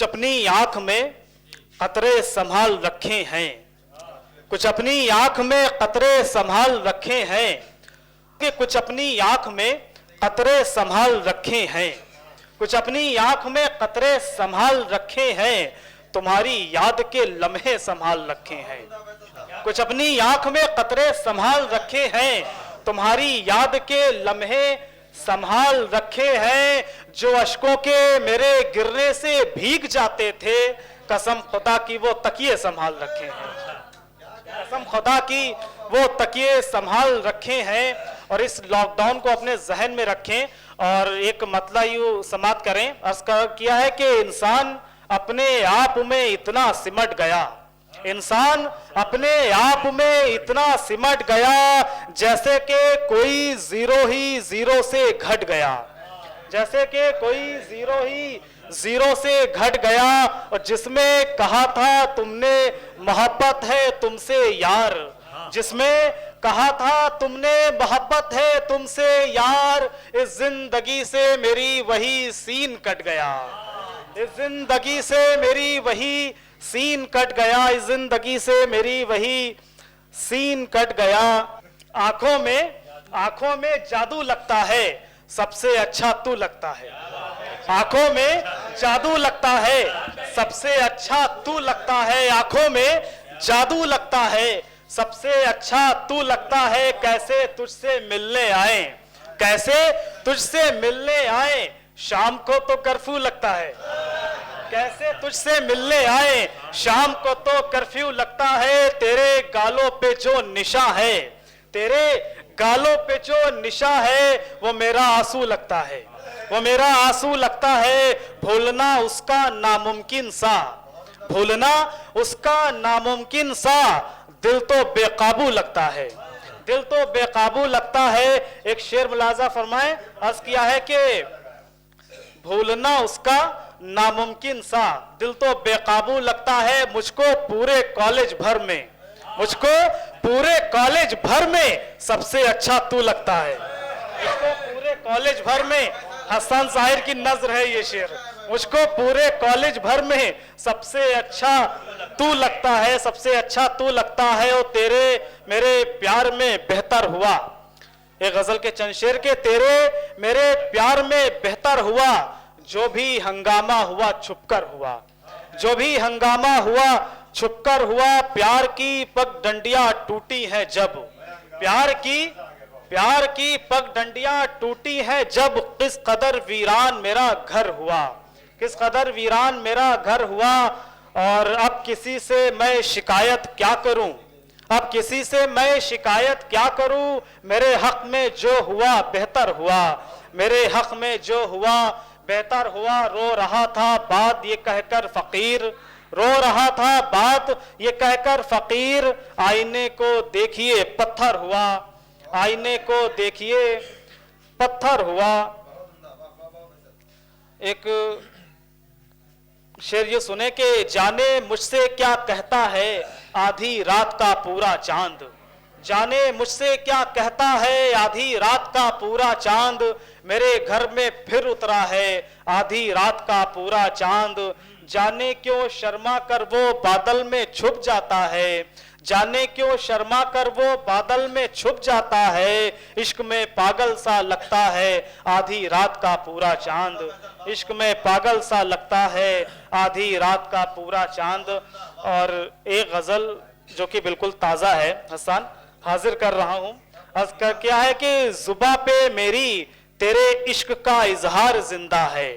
कुछ अपनी आंख में कतरे संभाल रखे हैं, कुछ अपनी आंख में कतरे संभाल रखे हैं, कि कुछ अपनी आंख में कतरे संभाल रखे हैं, कुछ अपनी आंख में कतरे संभाल रखे हैं, तुम्हारी याद के लम्हे संभाल रखे हैं। कुछ अपनी आंख में कतरे संभाल रखे हैं, तुम्हारी याद के लम्हे संभाल रखे हैं, जो अश्कों के मेरे गिरने से भीग जाते थे, कसम खुदा की वो तकिए संभाल रखे हैं, कसम खुदा की वो तकिए संभाल रखे हैं। और इस लॉकडाउन को अपने जहन में रखें और एक मतलब यूं समाप्त करें। अर्ज किया है कि इंसान अपने आप में इतना सिमट गया, इंसान अपने आप में इतना सिमट गया, जैसे कि कोई जीरो ही जीरो से घट गया, जैसे कि कोई जीरो ही जीरो से घट गया। और जिसमें कहा था तुमने मोहब्बत है तुमसे यार, जिसमें कहा था तुमने मोहब्बत है तुमसे यार, इस जिंदगी से मेरी वही सीन कट गया, इस जिंदगी से मेरी वही सीन कट गया, इस जिंदगी से मेरी वही सीन कट गया। आंखों में जादू लगता है, सबसे अच्छा तू लगता है, आंखों में जादू लगता है, सबसे अच्छा तू लगता है, आंखों में जादू लगता है, सबसे अच्छा तू लगता है। कैसे तुझसे मिलने आए, कैसे तुझसे मिलने आए, शाम को तो कर्फ्यू लगता है, कैसे तुझसे मिलने आए, शाम को तो कर्फ्यू लगता है। तेरे गालों पे जो निशा है, तेरे गालों पे जो निशा है, वो मेरा आंसू लगता है, वो मेरा आंसू लगता है। भूलना उसका नामुमकिन सा, भूलना उसका नामुमकिन सा, दिल तो बेकाबू लगता है, दिल तो बेकाबू लगता है। एक शेर मुलाजा फरमाए, अर्ज किया है कि भूलना उसका नामुमकिन सा, दिल तो बेकाबू लगता है। मुझको पूरे कॉलेज भर में, मुझको पूरे कॉलेज भर में सबसे अच्छा तू लगता है, मुझको पूरे कॉलेज भर में, हसन साहिर की नज्र है ये शेर, मुझको पूरे कॉलेज भर में सबसे अच्छा तू लगता है, सबसे अच्छा तू लगता है। और तेरे मेरे प्यार में बेहतर हुआ, एक गजल के चंद शेर के, तेरे मेरे प्यार में बेहतर हुआ, जो भी हंगामा हुआ छुपकर हुआ, जो भी हंगामा हुआ छुपकर हुआ। प्यार की पगडंडियां टूटी हैं जब, प्यार की पगडंडियां टूटी हैं जब, किस कदर वीरान मेरा घर हुआ, किस कदर वीरान मेरा घर हुआ। और अब किसी से मैं शिकायत क्या करूं, अब किसी से मैं शिकायत क्या करूं, मेरे हक में जो हुआ बेहतर हुआ, मेरे हक में जो हुआ बेहतर हुआ। रो रहा था बात ये कहकर फकीर, रो रहा था बात ये कहकर फकीर, आईने को देखिए पत्थर हुआ, आईने को देखिए पत्थर हुआ। एक शेर ये सुने कि जाने मुझसे क्या कहता है आधी रात का पूरा चांद, जाने मुझसे क्या कहता है आधी रात का पूरा चांद, मेरे घर में फिर उतरा है आधी रात का पूरा चांद। जाने क्यों शर्मा कर वो बादल में छुप जाता है, जाने क्यों शर्मा कर वो बादल में छुप जाता है, इश्क में पागल सा लगता है आधी रात का पूरा चांद, इश्क में पागल सा लगता है आधी रात का पूरा चांद। और एक गजल जो कि बिल्कुल ताज़ा है हसन, हाजिर कर रहा हूं। अर्ज कर क्या है कि जुबा पे मेरी तेरे इश्क का इजहार जिंदा है,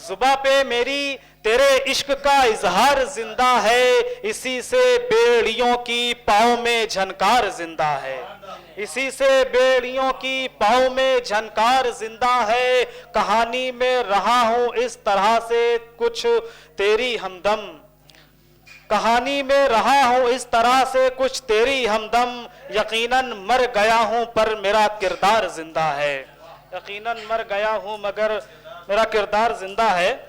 जुबा पे मेरी तेरे इश्क का इजहार जिंदा है, इसी से बेड़ियों की पाँव में झनकार जिंदा है, इसी से बेड़ियों की पाँव में झनकार जिंदा है। कहानी में रहा हूं इस तरह से कुछ तेरी हमदम, कहानी में रहा हूं इस तरह से कुछ तेरी हमदम, यकीनन मर गया हूं पर मेरा किरदार जिंदा है, यकीनन मर गया हूं मगर मेरा किरदार जिंदा है।